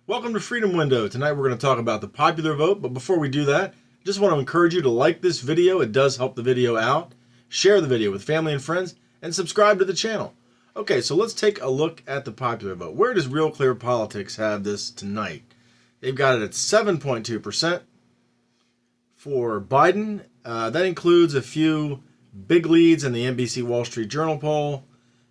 Welcome to Freedom Window. Tonight we're going to talk about the popular vote, but before we do that, I just want to encourage you to like this video. It does help the video out. Share the video with family and friends, and subscribe to the channel. Okay, so let's take a look at the popular vote. Where does Real Clear Politics have this tonight? They've got it at 7.2% for Biden. That includes a few big leads in the NBC Wall Street Journal poll,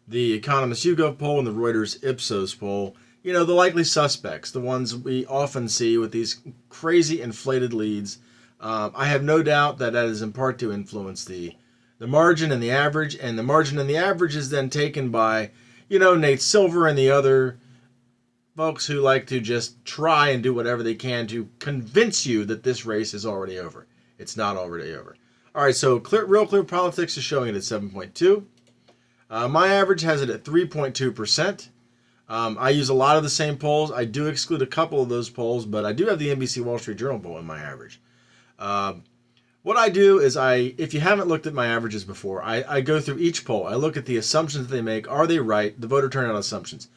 the Economist YouGov poll, and the Reuters Ipsos poll. You know, the likely suspects, the ones we often see with these crazy inflated leads. I have no doubt that that is in part to influence the margin and the average, and the margin and the average is then taken by, Nate Silver and the other folks who like to just try and do whatever they can to convince you that this race is already over. It's not already over. All right, so Real Clear Politics is showing it at 7.2. My average has it at 3.2%. I use a lot of the same polls. I do exclude a couple of those polls, but I do have the NBC Wall Street Journal poll in my average. What I do is if you haven't looked at my averages before, I go through each poll. I look at the assumptions that they make. Are they right? The voter turnout assumptions.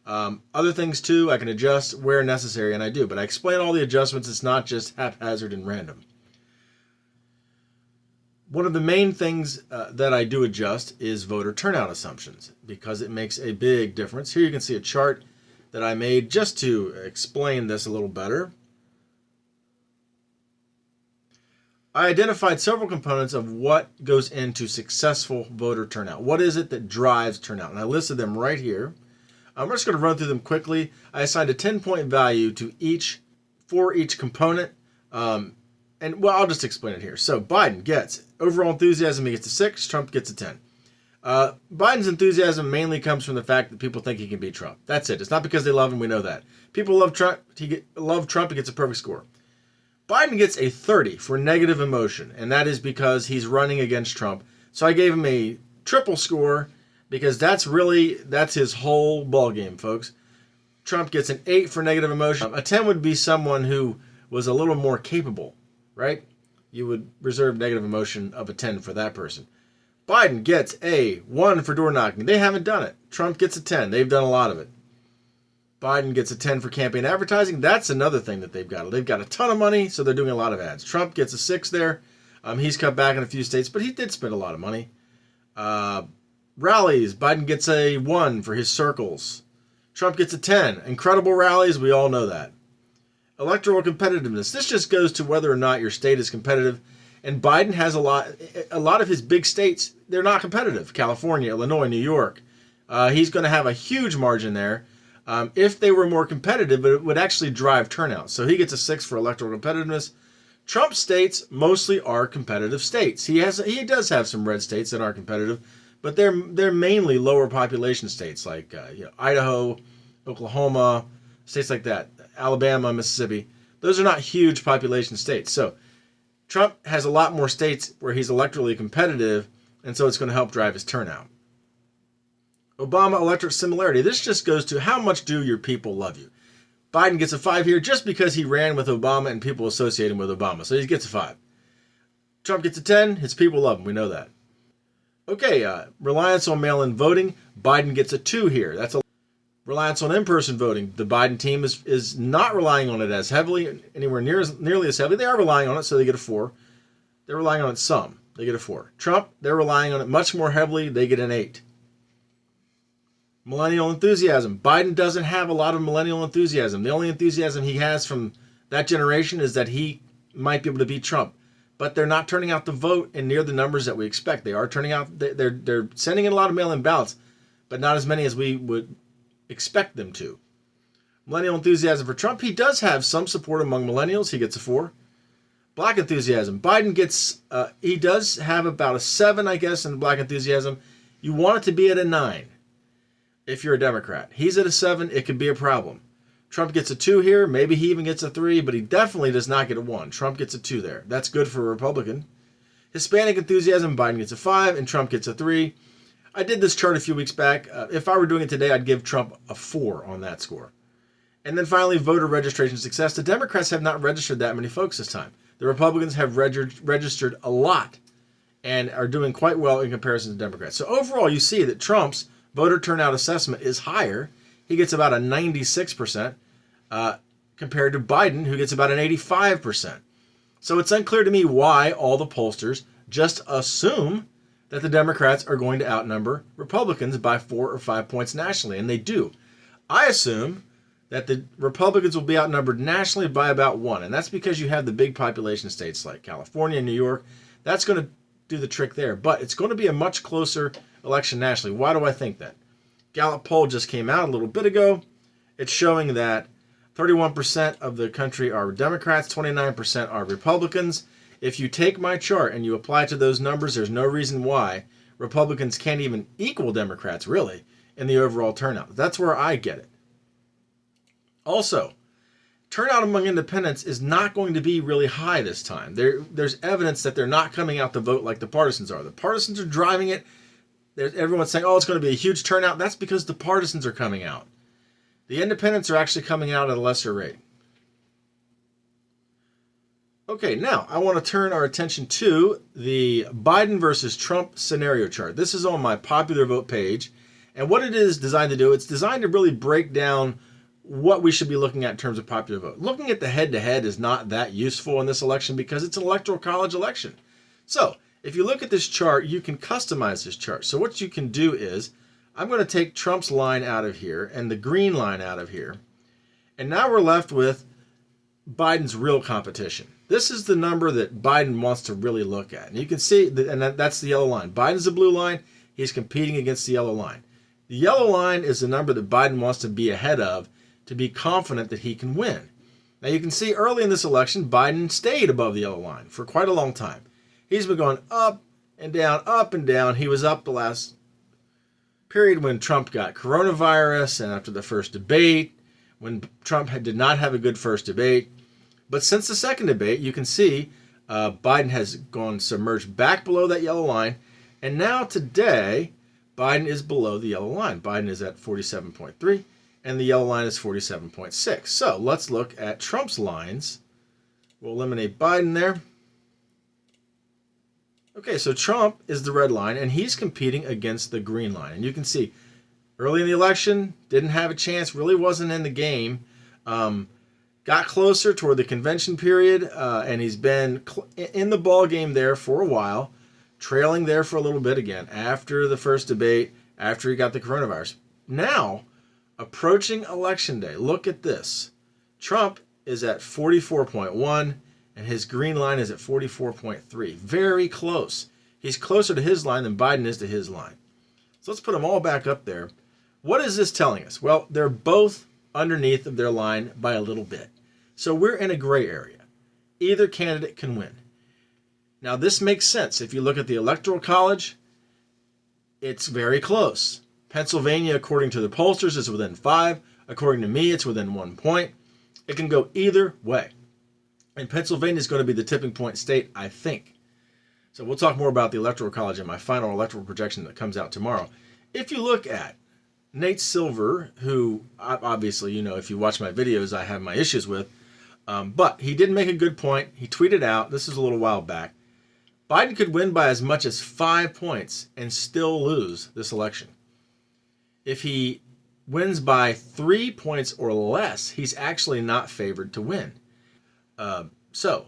Other things too, I can adjust where necessary, and I do. But I explain all the adjustments. It's not just haphazard and random. One of the main things that I do adjust is voter turnout assumptions because it makes a big difference. Here you can see a chart that I made just to explain this a little better. I identified several components of what goes into successful voter turnout. What is it that drives turnout? And I listed them right here. I'm just going to run through them quickly. I assigned a 10-point value to for each component. I'll just explain it here. So Biden gets overall enthusiasm, he gets a 6. Trump gets a 10. Biden's enthusiasm mainly comes from the fact that people think he can beat Trump. That's it. It's not because they love him. We know that. People love Trump. He gets a perfect score. Biden gets a 30 for negative emotion, and that is because he's running against Trump. So I gave him a triple score because that's his whole ballgame, folks. Trump gets an 8 for negative emotion. A 10 would be someone who was a little more capable, right? You would reserve negative emotion of a 10 for that person. Biden gets a 1 for door knocking. They haven't done it. Trump gets a 10. They've done a lot of it. Biden gets a 10 for campaign advertising. That's another thing that they've got. They've got a ton of money, so they're doing a lot of ads. Trump gets a 6 there. He's cut back in a few states, but he did spend a lot of money. Rallies. Biden gets a 1 for his circles. Trump gets a 10. Incredible rallies. We all know that. Electoral competitiveness. This just goes to whether or not your state is competitive. And Biden has a lot of his big states, they're not competitive. California, Illinois, New York. He's going to have a huge margin there. If they were more competitive, but it would actually drive turnout. So he gets a 6 for electoral competitiveness. Trump states mostly are competitive states. He does have some red states that aren't competitive, but they're mainly lower population states like Idaho, Oklahoma, states like that. Alabama, Mississippi. Those are not huge population states. So Trump has a lot more states where he's electorally competitive, and so it's going to help drive his turnout. Obama electorate similarity. This just goes to how much do your people love you. Biden gets a 5 here just because he ran with Obama and people associate him with Obama. So he gets a 5. Trump gets a 10. His people love him. We know that. Okay, reliance on mail-in voting. Biden gets a 2 here. That's a reliance on in-person voting. The Biden team is not relying on it as heavily, anywhere nearly as heavily. They are relying on it, so they get a 4. They're relying on it some. They get a 4. Trump, they're relying on it much more heavily. They get an 8. Millennial enthusiasm. Biden doesn't have a lot of millennial enthusiasm. The only enthusiasm he has from that generation is that he might be able to beat Trump. But they're not turning out the vote in near the numbers that we expect. They are turning out, they're sending in a lot of mail-in ballots, but not as many as we would expect them to. Millennial enthusiasm for Trump. He does have some support among millennials. He gets a 4. Black enthusiasm. Biden gets, he does have about a 7, I guess, in black enthusiasm. You want it to be at a 9 if you're a Democrat. He's at a 7. It could be a problem. Trump gets a 2 here. Maybe he even gets a 3, but he definitely does not get a 1. Trump gets a 2 there. That's good for a Republican. Hispanic enthusiasm. Biden gets a 5, and Trump gets a 3. I did this chart a few weeks back. If I were doing it today, I'd give Trump a 4 on that score. And then finally, voter registration success. The Democrats have not registered that many folks this time. The Republicans have registered a lot and are doing quite well in comparison to Democrats. So overall, you see that Trump's voter turnout assessment is higher. He gets about a 96%. compared to Biden, who gets about an 85%. So it's unclear to me why all the pollsters just assume that the Democrats are going to outnumber Republicans by 4 or 5 points nationally, and they do. I assume that the Republicans will be outnumbered nationally by about 1, and that's because you have the big population states like California and New York. That's going to do the trick there, but it's going to be a much closer election nationally. Why do I think that? Gallup poll just came out a little bit ago. It's showing that 31% of the country are Democrats, 29% are Republicans. If you take my chart and you apply it to those numbers, there's no reason why Republicans can't even equal Democrats, really, in the overall turnout. That's where I get it. Also, turnout among independents is not going to be really high this time. There's evidence that they're not coming out to vote like the partisans are. The partisans are driving it. Everyone's saying, oh, it's going to be a huge turnout. That's because the partisans are coming out. The independents are actually coming out at a lesser rate. Okay, now I want to turn our attention to the Biden versus Trump scenario chart. This is on my popular vote page. And what it is designed to do, it's designed to really break down what we should be looking at in terms of popular vote. Looking at the head-to-head is not that useful in this election because it's an electoral college election. So if you look at this chart, you can customize this chart. So what you can do is, I'm going to take Trump's line out of here and the green line out of here. And now we're left with Biden's real competition. This is the number that Biden wants to really look at. And you can see, and that's the yellow line. Biden's the blue line. He's competing against the yellow line. The yellow line is the number that Biden wants to be ahead of to be confident that he can win. Now you can see early in this election, Biden stayed above the yellow line for quite a long time. He's been going up and down, up and down. He was up the last period when Trump got coronavirus and after the first debate, when Trump did not have a good first debate. But since the second debate, you can see Biden has gone submerged back below that yellow line. And now today, Biden is below the yellow line. Biden is at 47.3 and the yellow line is 47.6. So let's look at Trump's lines. We'll eliminate Biden there. Okay, so Trump is the red line and he's competing against the green line. And you can see early in the election, didn't have a chance, really wasn't in the game. Got closer toward the convention period, and he's been in the ball game there for a while, trailing there for a little bit again after the first debate, after he got the coronavirus. Now, approaching election day, look at this. Trump is at 44.1, and his green line is at 44.3. Very close. He's closer to his line than Biden is to his line. So let's put them all back up there. What is this telling us? Well, they're both underneath of their line by a little bit. So we're in a gray area. Either candidate can win. Now this makes sense. If you look at the Electoral College, it's very close. Pennsylvania, according to the pollsters, is within 5. According to me, it's within 1 point. It can go either way. And Pennsylvania is going to be the tipping point state, I think. So we'll talk more about the Electoral College in my final electoral projection that comes out tomorrow. If you look at Nate Silver, who obviously, you know, if you watch my videos, I have my issues with, but he did make a good point. He tweeted out, this is a little while back, Biden could win by as much as 5 points and still lose this election. If he wins by 3 points or less, he's actually not favored to win. So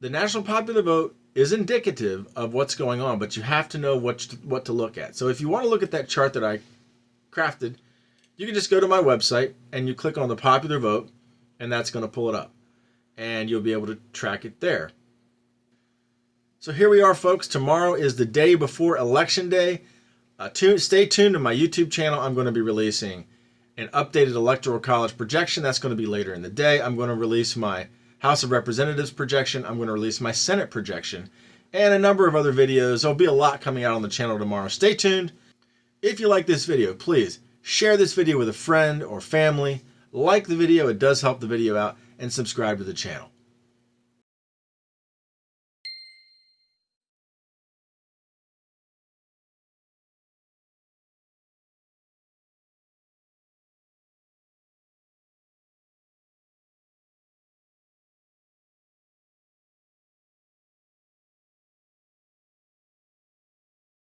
the national popular vote is indicative of what's going on, but you have to know what to look at. So if you want to look at that chart that I crafted, you can just go to my website and you click on the popular vote, and that's going to pull it up. And you'll be able to track it there. So here we are, folks. Tomorrow is the day before Election Day. Stay tuned to my YouTube channel. I'm going to be releasing an updated Electoral College projection. That's going to be later in the day. I'm going to release my House of Representatives projection. I'm going to release my Senate projection and a number of other videos. There'll be a lot coming out on the channel tomorrow. Stay tuned. If you like this video, please share this video with a friend or family. Like the video. It does help the video out. And subscribe to the channel.